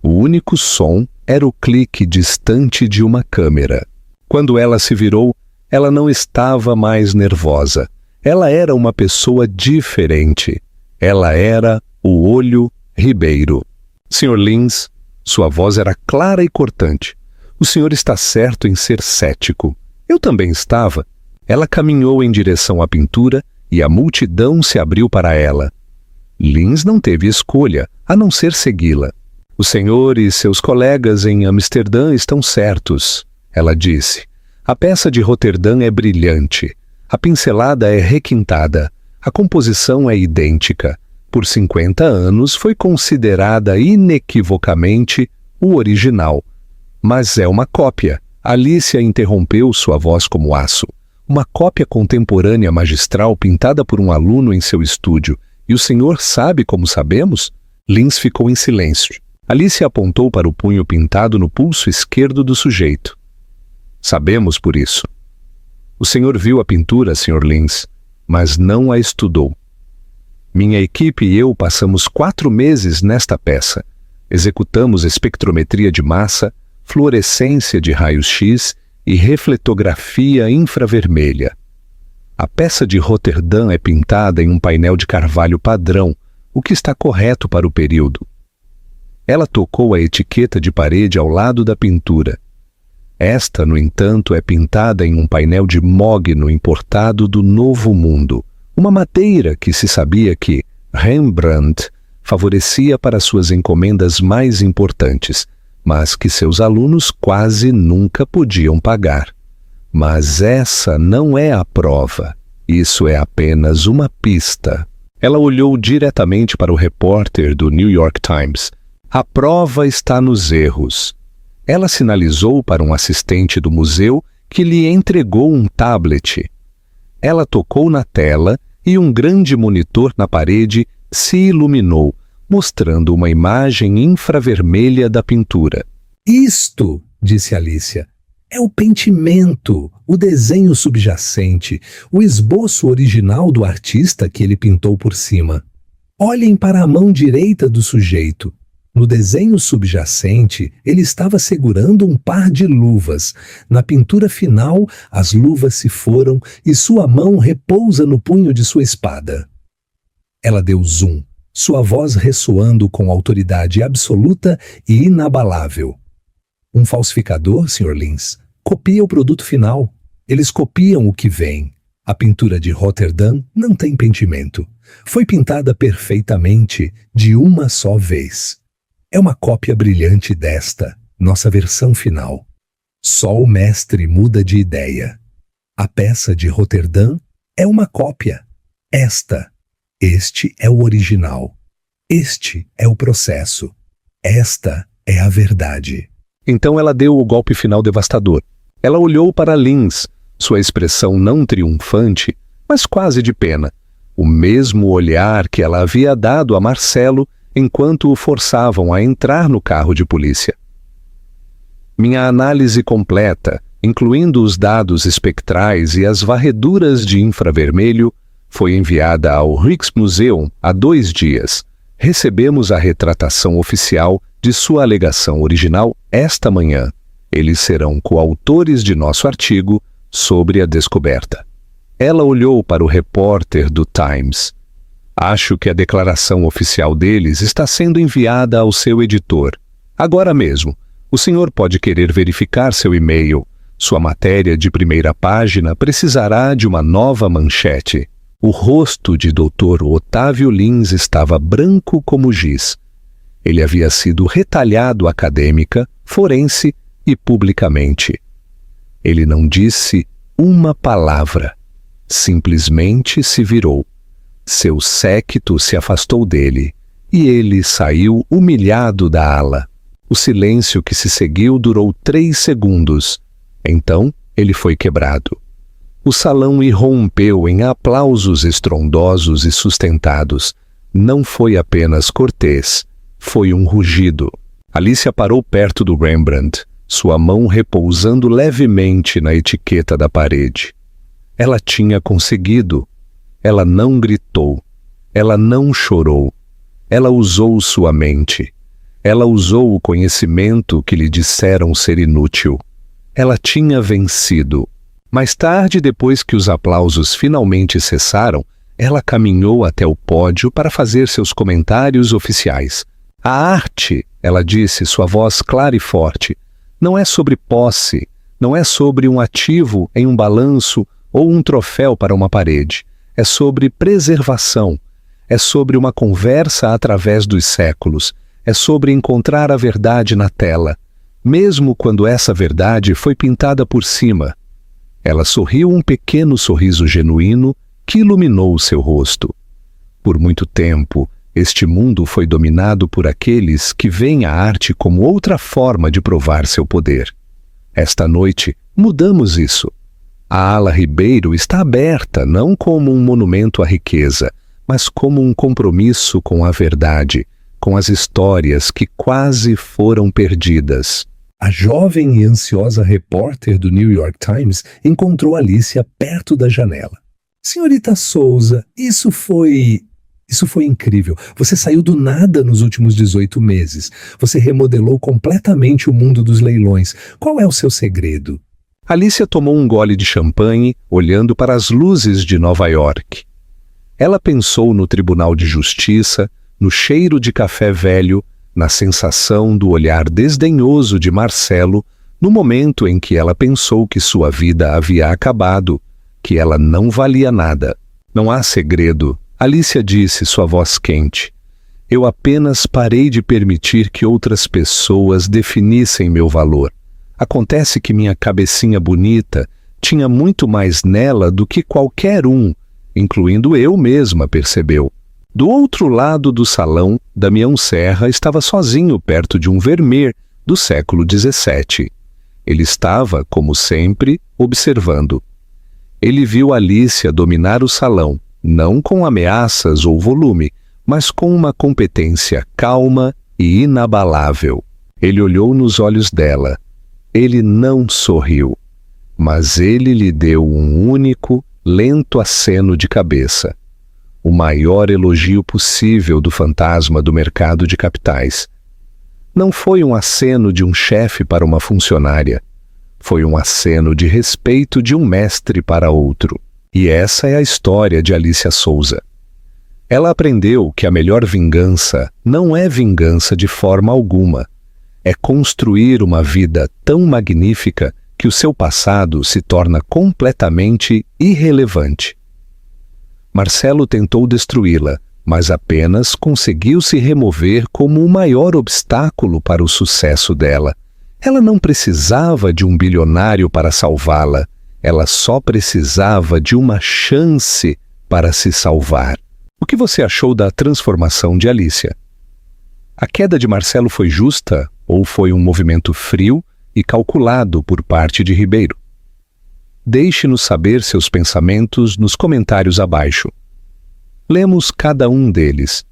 O único som era o clique distante de uma câmera. Quando ela se virou, ela não estava mais nervosa. Ela era uma pessoa diferente. Ela era o Olho Ribeiro. Sr. Lins, sua voz era clara e cortante. O senhor está certo em ser cético. Eu também estava. Ela caminhou em direção à pintura e a multidão se abriu para ela. Lins não teve escolha, a não ser segui-la. O senhor e seus colegas em Amsterdã estão certos, ela disse. A peça de Roterdã é brilhante. A pincelada é requintada. A composição é idêntica. Por 50 anos foi considerada inequivocamente o original. Mas é uma cópia. Alicia interrompeu, sua voz como aço. Uma cópia contemporânea magistral pintada por um aluno em seu estúdio. E o senhor sabe como sabemos? Lins ficou em silêncio. Alicia apontou para o punho pintado no pulso esquerdo do sujeito. Sabemos por isso. O senhor viu a pintura, Sr. Lins, mas não a estudou. Minha equipe e eu passamos 4 meses nesta peça. Executamos espectrometria de massa, fluorescência de raios-x e refletografia infravermelha. A peça de Roterdã é pintada em um painel de carvalho padrão, o que está correto para o período. Ela tocou a etiqueta de parede ao lado da pintura. Esta, no entanto, é pintada em um painel de mogno importado do Novo Mundo, uma madeira que se sabia que Rembrandt favorecia para suas encomendas mais importantes, mas que seus alunos quase nunca podiam pagar. Mas essa não é a prova. Isso é apenas uma pista. Ela olhou diretamente para o repórter do New York Times. A prova está nos erros. Ela sinalizou para um assistente do museu que lhe entregou um tablet. Ela tocou na tela e um grande monitor na parede se iluminou, mostrando uma imagem infravermelha da pintura. Isto, disse Alicia, é o pentimento, o desenho subjacente, o esboço original do artista que ele pintou por cima. Olhem para a mão direita do sujeito. No desenho subjacente, ele estava segurando um par de luvas. Na pintura final, as luvas se foram e sua mão repousa no punho de sua espada. Ela deu zoom, sua voz ressoando com autoridade absoluta e inabalável. Um falsificador, Sr. Lins, copia o produto final. Eles copiam o que vem. A pintura de Roterdã não tem pentimento. Foi pintada perfeitamente de uma só vez. É uma cópia brilhante desta, nossa versão final. Só o mestre muda de ideia. A peça de Roterdã é uma cópia. Este é o original. Este é o processo. Esta é a verdade. Então ela deu o golpe final devastador. Ela olhou para Lins, sua expressão não triunfante, mas quase de pena. O mesmo olhar que ela havia dado a Marcelo enquanto o forçavam a entrar no carro de polícia. Minha análise completa, incluindo os dados espectrais e as varreduras de infravermelho, foi enviada ao Rijksmuseum há 2 dias. Recebemos a retratação oficial de sua alegação original esta manhã. Eles serão coautores de nosso artigo sobre a descoberta. Ela olhou para o repórter do Times. Acho que a declaração oficial deles está sendo enviada ao seu editor. Agora mesmo. O senhor pode querer verificar seu e-mail. Sua matéria de primeira página precisará de uma nova manchete. O rosto de Dr. Otávio Lins estava branco como giz. Ele havia sido retalhado acadêmica, forense e publicamente. Ele não disse uma palavra. Simplesmente se virou. Seu séquito se afastou dele e ele saiu humilhado da ala. O silêncio que se seguiu durou 3 segundos. Então, ele foi quebrado. O salão irrompeu em aplausos estrondosos e sustentados. Não foi apenas cortês, foi um rugido. Alicia parou perto do Rembrandt, sua mão repousando levemente na etiqueta da parede. Ela tinha conseguido. Ela não gritou. Ela não chorou. Ela usou sua mente. Ela usou o conhecimento que lhe disseram ser inútil. Ela tinha vencido. Mais tarde, depois que os aplausos finalmente cessaram, ela caminhou até o pódio para fazer seus comentários oficiais. A arte, ela disse, sua voz clara e forte, não é sobre posse, não é sobre um ativo em um balanço ou um troféu para uma parede. É sobre preservação. É sobre uma conversa através dos séculos. É sobre encontrar a verdade na tela, mesmo quando essa verdade foi pintada por cima. Ela sorriu um pequeno sorriso genuíno que iluminou seu rosto. Por muito tempo, este mundo foi dominado por aqueles que veem a arte como outra forma de provar seu poder. Esta noite, mudamos isso. A ala Ribeiro está aberta não como um monumento à riqueza, mas como um compromisso com a verdade, com as histórias que quase foram perdidas. A jovem e ansiosa repórter do New York Times encontrou Alicia perto da janela. Senhorita Souza, isso foi incrível. Você saiu do nada nos últimos 18 meses. Você remodelou completamente o mundo dos leilões. Qual é o seu segredo? Alicia tomou um gole de champanhe, olhando para as luzes de Nova York. Ela pensou no Tribunal de Justiça, no cheiro de café velho, na sensação do olhar desdenhoso de Marcelo, no momento em que ela pensou que sua vida havia acabado, que ela não valia nada. Não há segredo, Alicia disse, sua voz quente. Eu apenas parei de permitir que outras pessoas definissem meu valor. Acontece que minha cabecinha bonita tinha muito mais nela do que qualquer um, incluindo eu mesma, percebeu. Do outro lado do salão, Damião Serra estava sozinho perto de um Vermeer do século XVII. Ele estava, como sempre, observando. Ele viu Alicia dominar o salão, não com ameaças ou volume, mas com uma competência calma e inabalável. Ele olhou nos olhos dela. Ele não sorriu, mas ele lhe deu um único, lento aceno de cabeça. O maior elogio possível do fantasma do mercado de capitais. Não foi um aceno de um chefe para uma funcionária. Foi um aceno de respeito de um mestre para outro. E essa é a história de Alicia Souza. Ela aprendeu que a melhor vingança não é vingança de forma alguma. É construir uma vida tão magnífica que o seu passado se torna completamente irrelevante. Marcelo tentou destruí-la, mas apenas conseguiu se remover como o maior obstáculo para o sucesso dela. Ela não precisava de um bilionário para salvá-la. Ela só precisava de uma chance para se salvar. O que você achou da transformação de Alicia? A queda de Marcelo foi justa ou foi um movimento frio e calculado por parte de Ribeiro? Deixe-nos saber seus pensamentos nos comentários abaixo. Lemos cada um deles.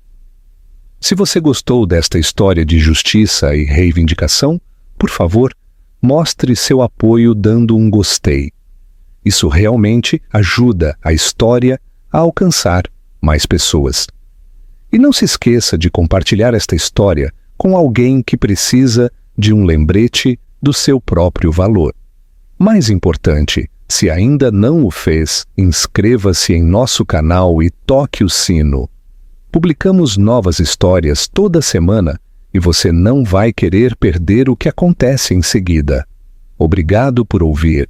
Se você gostou desta história de justiça e reivindicação, por favor, mostre seu apoio dando um gostei. Isso realmente ajuda a história a alcançar mais pessoas. E não se esqueça de compartilhar esta história com alguém que precisa de um lembrete do seu próprio valor. Mais importante, se ainda não o fez, inscreva-se em nosso canal e toque o sino. Publicamos novas histórias toda semana e você não vai querer perder o que acontece em seguida. Obrigado por ouvir.